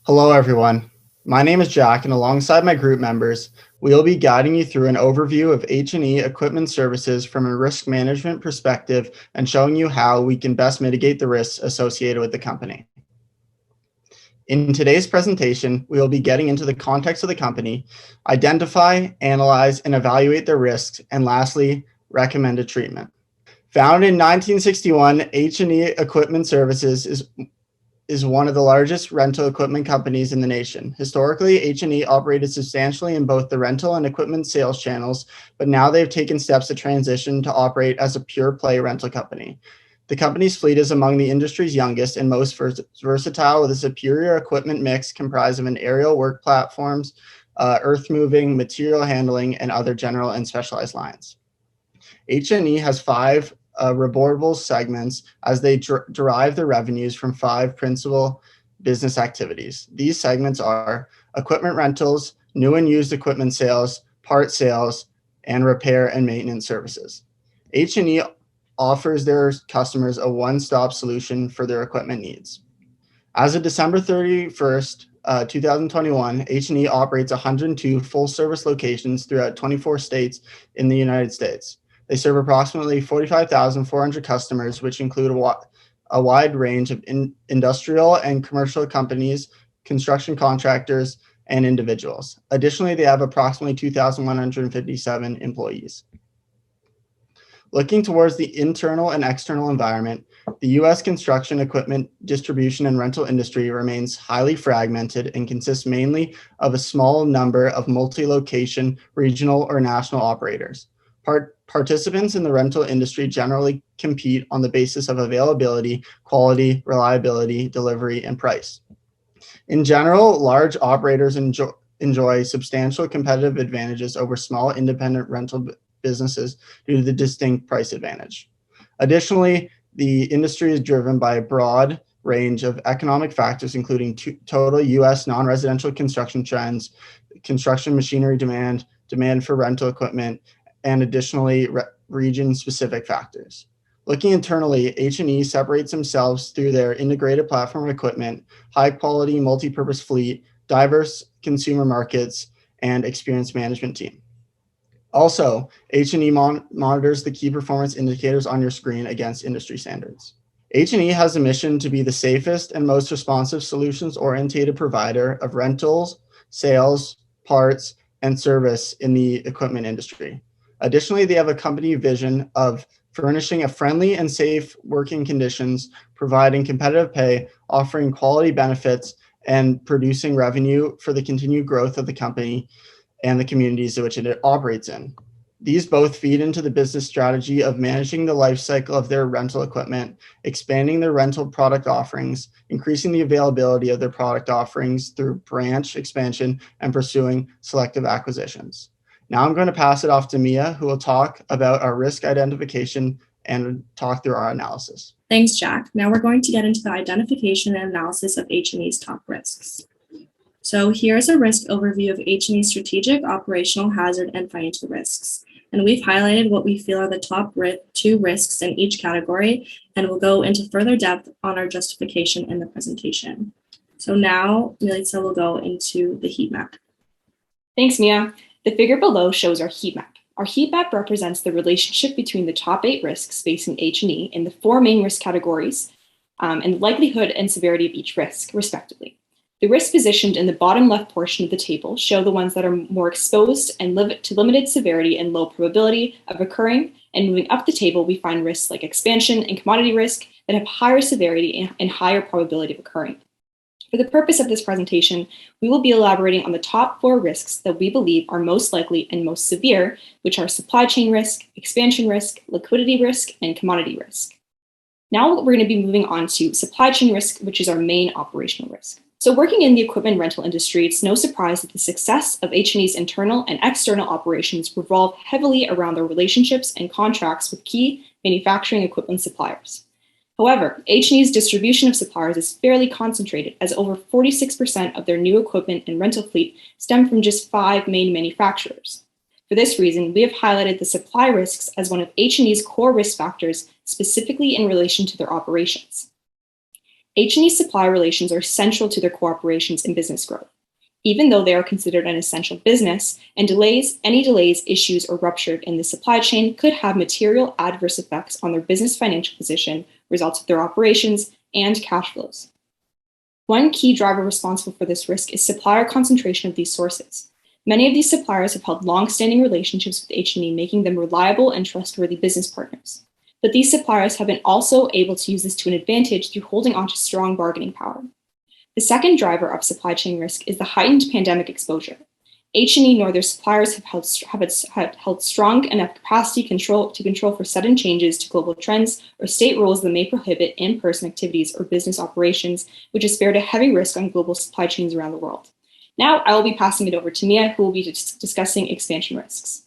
Hello, everyone. My name is Jack, and alongside my group members, we will be guiding you through an overview of H&E equipment services from a risk management perspective and showing you how we can best mitigate the risks associated with the company. In today's presentation, we will be getting into the context of the company, identify, analyze, and evaluate the risks, and lastly, recommended treatment. Founded in 1961, H&E Equipment Services is one of the largest rental equipment companies in the nation. Historically, H&E operated substantially in both the rental and equipment sales channels, but now they've taken steps to transition to operate as a pure play rental company. The company's fleet is among the industry's youngest and most versatile, with a superior equipment mix comprised of an aerial work platforms, earth moving, material handling, and other general and specialized lines. H&E has five reportable segments as they derive their revenues from five principal business activities. These segments are equipment rentals, new and used equipment sales, part sales, and repair and maintenance services. H&E offers their customers a one-stop solution for their equipment needs. As of December 31st, 2021, H&E operates 102 full-service locations throughout 24 states in the United States. They serve approximately 45,400 customers, which include a wide range of industrial and commercial companies, construction contractors, and individuals. Additionally, they have approximately 2,157 employees. Looking towards the internal and external environment, the U.S. construction equipment distribution and rental industry remains highly fragmented and consists mainly of a small number of multi-location, regional, or national operators. Participants in the rental industry generally compete on the basis of availability, quality, reliability, delivery, and price. In general, large operators enjoy substantial competitive advantages over small independent rental businesses due to the distinct price advantage. Additionally, the industry is driven by a broad range of economic factors, including total U.S. non-residential construction trends, construction machinery demand for rental equipment, and additionally region-specific factors. Looking internally, H&E separates themselves through their integrated platform equipment, high-quality multi-purpose fleet, diverse consumer markets, and experienced management team. Also, H&E monitors the key performance indicators on your screen against industry standards. H&E has a mission to be the safest and most responsive solutions-oriented provider of rentals, sales, parts, and service in the equipment industry. Additionally, they have a company vision of furnishing a friendly and safe working conditions, providing competitive pay, offering quality benefits, and producing revenue for the continued growth of the company and the communities in which it operates in. These both feed into the business strategy of managing the life cycle of their rental equipment, expanding their rental product offerings, increasing the availability of their product offerings through branch expansion, and pursuing selective acquisitions. Now I'm going to pass it off to Mia, who will talk about our risk identification and talk through our analysis. Thanks, Jack. Now we're going to get into the identification and analysis of H&E's top risks. So here's a risk overview of H&E's strategic, operational, hazard, and financial risks. And we've highlighted what we feel are the top two risks in each category, and we'll go into further depth on our justification in the presentation. So now Melissa will go into the heat map. Thanks, Mia. The figure below shows our heat map. Our heat map represents the relationship between the top 8 risks facing H&E in the 4 main risk categories and the likelihood and severity of each risk, respectively. The risks positioned in the bottom left portion of the table show the ones that are more exposed and to limited severity and low probability of occurring. And moving up the table, we find risks like expansion and commodity risk that have higher severity and higher probability of occurring. For the purpose of this presentation, we will be elaborating on the top 4 risks that we believe are most likely and most severe, which are supply chain risk, expansion risk, liquidity risk, and commodity risk. Now we're going to be moving on to supply chain risk, which is our main operational risk. So working in the equipment rental industry, it's no surprise that the success of H&E's internal and external operations revolve heavily around their relationships and contracts with key manufacturing equipment suppliers. However, H&E's distribution of suppliers is fairly concentrated, as over 46% of their new equipment and rental fleet stem from just 5 main manufacturers. For this reason, we have highlighted the supply risks as one of H&E's core risk factors, specifically in relation to their operations. H&E supply relations are central to their core operations and business growth. Even though they are considered an essential business, and any delays, issues, or rupture in the supply chain could have material adverse effects on their business financial position, results of their operations, and cash flows. One key driver responsible for this risk is supplier concentration of these sources. Many of these suppliers have held long-standing relationships with H&E, making them reliable and trustworthy business partners. But these suppliers have been also able to use this to an advantage through holding onto strong bargaining power. The second driver of supply chain risk is the heightened pandemic exposure. H&E nor their suppliers have held strong enough capacity to control for sudden changes to global trends or state rules that may prohibit in-person activities or business operations, which has spared a heavy risk on global supply chains around the world. Now I will be passing it over to Mia, who will be discussing expansion risks.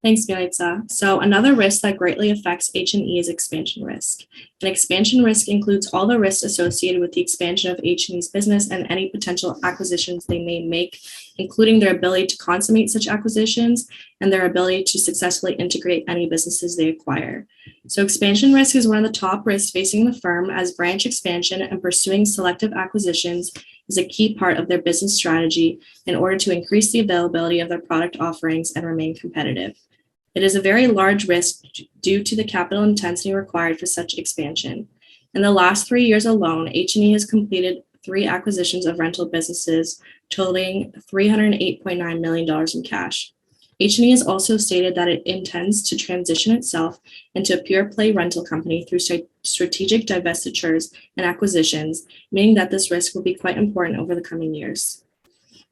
Thanks, Milica. So another risk that greatly affects H&E is expansion risk. And expansion risk includes all the risks associated with the expansion of H&E's business and any potential acquisitions they may make, including their ability to consummate such acquisitions and their ability to successfully integrate any businesses they acquire. So expansion risk is one of the top risks facing the firm, as branch expansion and pursuing selective acquisitions is a key part of their business strategy in order to increase the availability of their product offerings and remain competitive. It is a very large risk due to the capital intensity required for such expansion. In the last 3 years alone, H&E has completed 3 acquisitions of rental businesses, totaling $308.9 million in cash. H&E has also stated that it intends to transition itself into a pure-play rental company through strategic divestitures and acquisitions, meaning that this risk will be quite important over the coming years.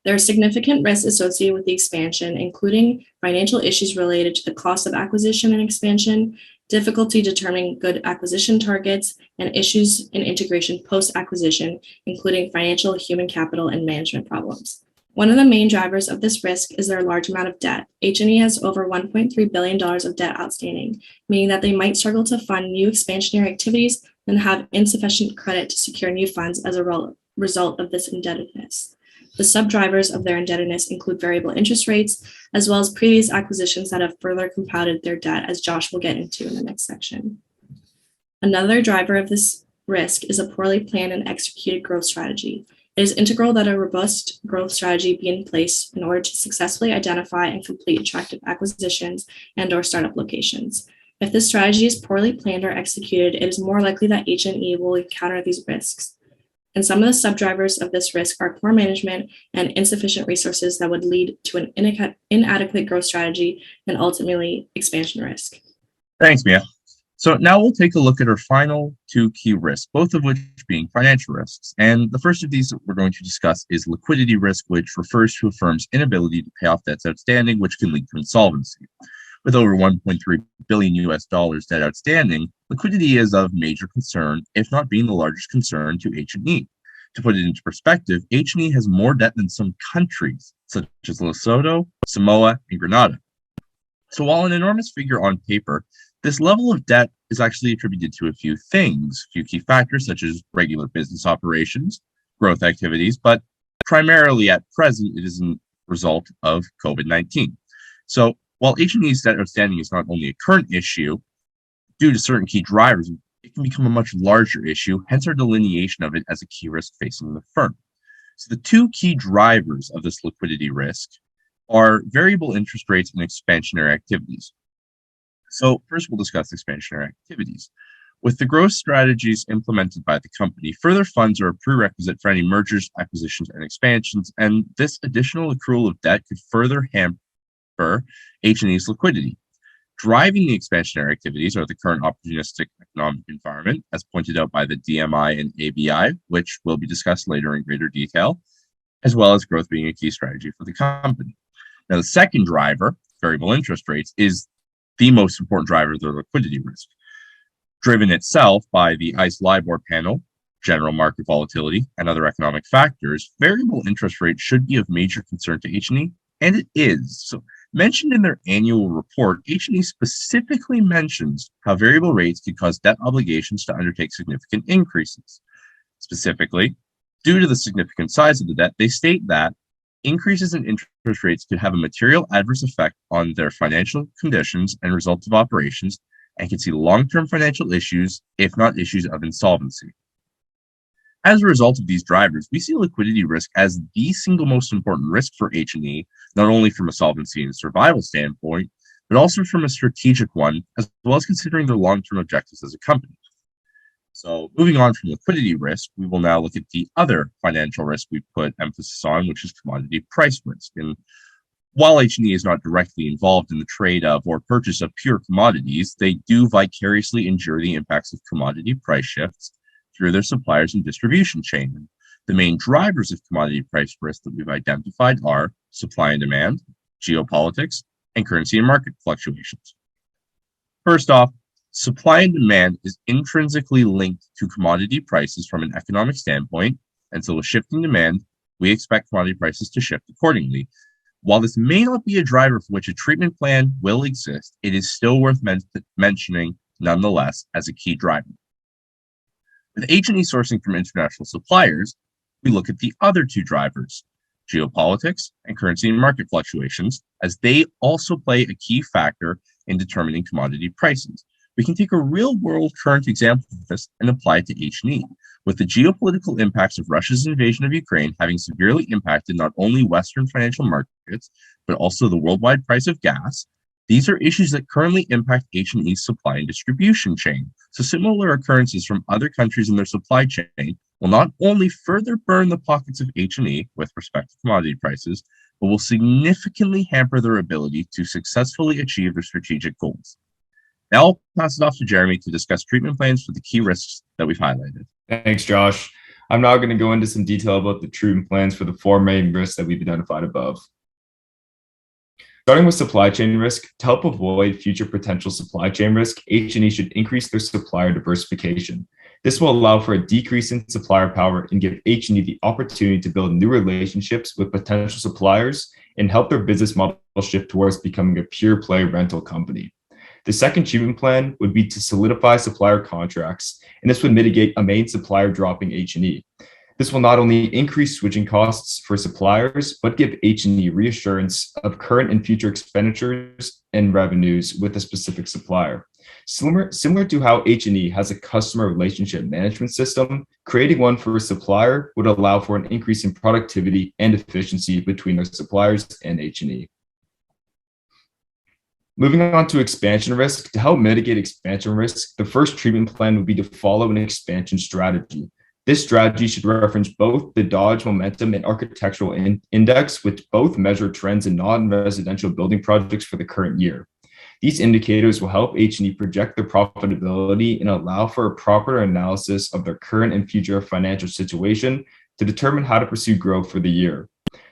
There are significant risks associated with the expansion, including financial issues related to the cost of acquisition and expansion, difficulty determining good acquisition targets, and issues in integration post-acquisition, including financial, human capital, and management problems. One of the main drivers of this risk is their large amount of debt. H&E has over $1.3 billion of debt outstanding, meaning that they might struggle to fund new expansionary activities and have insufficient credit to secure new funds as a result of this indebtedness. The sub-drivers of their indebtedness include variable interest rates, as well as previous acquisitions that have further compounded their debt, as Josh will get into in the next section. Another driver of this risk is a poorly planned and executed growth strategy. It is integral that a robust growth strategy be in place in order to successfully identify and complete attractive acquisitions and/or startup locations. If this strategy is poorly planned or executed, it is more likely that H&E will encounter these risks. And some of the sub-drivers of this risk are poor management and insufficient resources that would lead to an inadequate growth strategy and ultimately expansion risk. Thanks, Mia. So now we'll take a look at our final 2 key risks, both of which being financial risks. And the first of these that we're going to discuss is liquidity risk, which refers to a firm's inability to pay off debts outstanding, which can lead to insolvency. With over $1.3 billion debt outstanding, liquidity is of major concern, if not being the largest concern to H&E. To put it into perspective, H&E has more debt than some countries, such as Lesotho, Samoa, and Grenada. So while an enormous figure on paper, this level of debt is actually attributed to a few things, a few key factors such as regular business operations, growth activities, but primarily at present, it is a result of COVID-19. So while H&E's debt outstanding is not only a current issue, due to certain key drivers, it can become a much larger issue, hence our delineation of it as a key risk facing the firm. So the 2 key drivers of this liquidity risk are variable interest rates and expansionary activities. So first we'll discuss expansionary activities. With the growth strategies implemented by the company, further funds are a prerequisite for any mergers, acquisitions, and expansions, and this additional accrual of debt could further hamper H&E's liquidity. Driving the expansionary activities are the current opportunistic economic environment, as pointed out by the DMI and ABI, which will be discussed later in greater detail, as well as growth being a key strategy for the company. Now, the second driver, variable interest rates, is the most important driver of the liquidity risk. Driven itself by the ICE LIBOR panel, general market volatility, and other economic factors, variable interest rates should be of major concern to H&E, and it is. So, mentioned in their annual report, H&E specifically mentions how variable rates could cause debt obligations to undertake significant increases. Specifically, due to the significant size of the debt, they state that increases in interest rates could have a material adverse effect on their financial conditions and results of operations, and can see long-term financial issues, if not issues of insolvency. As a result of these drivers, we see liquidity risk as the single most important risk for H&E, not only from a solvency and survival standpoint, but also from a strategic one, as well as considering their long-term objectives as a company. So moving on from liquidity risk, we will now look at the other financial risk we put emphasis on, which is commodity price risk. And while H&E is not directly involved in the trade of or purchase of pure commodities, they do vicariously endure the impacts of commodity price shifts through their suppliers and distribution chain. And the main drivers of commodity price risk that we've identified are supply and demand, geopolitics, and currency and market fluctuations. First off, supply and demand is intrinsically linked to commodity prices from an economic standpoint, and so with shifting demand, we expect commodity prices to shift accordingly. While this may not be a driver for which a treatment plan will exist, it is still worth mentioning nonetheless as a key driver. With H&E sourcing from international suppliers, we look at the other two drivers, geopolitics and currency and market fluctuations, as they also play a key factor in determining commodity prices. We can take a real-world current example of this and apply it to H&E, with the geopolitical impacts of Russia's invasion of Ukraine having severely impacted not only Western financial markets, but also the worldwide price of gas. These are issues that currently impact H&E's supply and distribution chain. So similar occurrences from other countries in their supply chain will not only further burn the pockets of H&E with respect to commodity prices, but will significantly hamper their ability to successfully achieve their strategic goals. Now I'll pass it off to Jeremy to discuss treatment plans for the key risks that we've highlighted. Thanks, Josh. I'm now going to go into some detail about the treatment plans for the four main risks that we've identified above. Starting with supply chain risk, to help avoid future potential supply chain risk, H&E should increase their supplier diversification. This will allow for a decrease in supplier power and give H&E the opportunity to build new relationships with potential suppliers and help their business model shift towards becoming a pure play rental company. The second treatment plan would be to solidify supplier contracts, and this would mitigate a main supplier dropping H&E. This will not only increase switching costs for suppliers, but give H&E reassurance of current and future expenditures and revenues with a specific supplier. Similar to how H&E has a customer relationship management system, creating one for a supplier would allow for an increase in productivity and efficiency between their suppliers and H&E. Moving on to expansion risk, to help mitigate expansion risk, the first treatment plan would be to follow an expansion strategy. This strategy should reference both the Dodge Momentum and Architectural Index, which both measure trends in non-residential building projects for the current year. These indicators will help H&E project their profitability and allow for a proper analysis of their current and future financial situation to determine how to pursue growth for the year.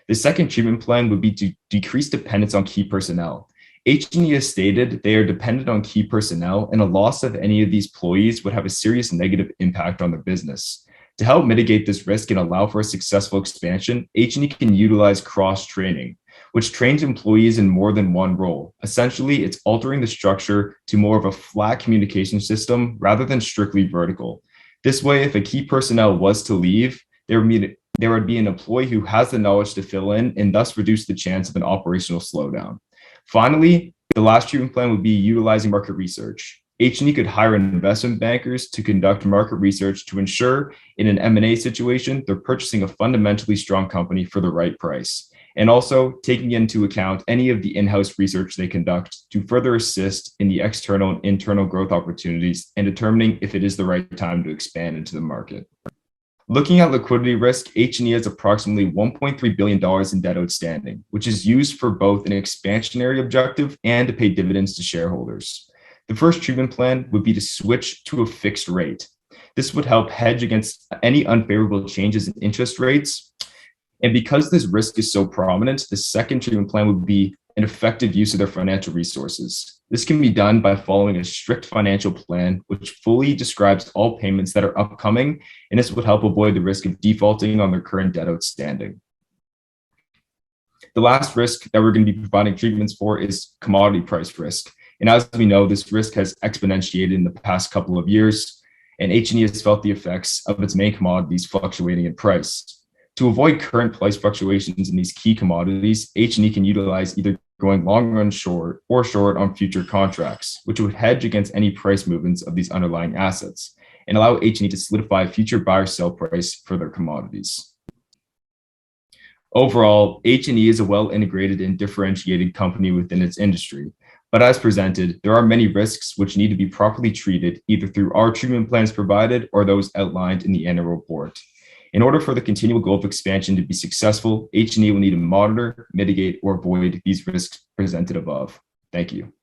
The second treatment plan would be to decrease dependence on key personnel. H&E has stated they are dependent on key personnel, and a loss of any of these employees would have a serious negative impact on their business. To help mitigate this risk and allow for a successful expansion, H&E can utilize cross-training, which trains employees in more than one role. Essentially, it's altering the structure to more of a flat communication system rather than strictly vertical. This way, if a key personnel was to leave, there would be an employee who has the knowledge to fill in and thus reduce the chance of an operational slowdown. Finally, the last treatment plan would be utilizing market research. H&E could hire investment bankers to conduct market research to ensure in an M&A situation, they're purchasing a fundamentally strong company for the right price, and also taking into account any of the in-house research they conduct to further assist in the external and internal growth opportunities and determining if it is the right time to expand into the market. Looking at liquidity risk, H&E has approximately $1.3 billion in debt outstanding, which is used for both an expansionary objective and to pay dividends to shareholders. The first treatment plan would be to switch to a fixed rate. This would help hedge against any unfavorable changes in interest rates. And because this risk is so prominent, the second treatment plan would be an effective use of their financial resources. This can be done by following a strict financial plan, which fully describes all payments that are upcoming, and this would help avoid the risk of defaulting on their current debt outstanding. The last risk that we're going to be providing treatments for is commodity price risk. And as we know, this risk has exponentiated in the past couple of years, and H&E has felt the effects of its main commodities fluctuating in price. To avoid current price fluctuations in these key commodities, H&E can utilize either going long on short or short on future contracts, which would hedge against any price movements of these underlying assets. and allow H&E to solidify future buyer sell price for their commodities. Overall, H&E is a well-integrated and differentiated company within its industry. But as presented, there are many risks which need to be properly treated either through our treatment plans provided or those outlined in the annual report. In order for the continual goal of expansion to be successful, H&E will need to monitor, mitigate, or avoid these risks presented above. Thank you.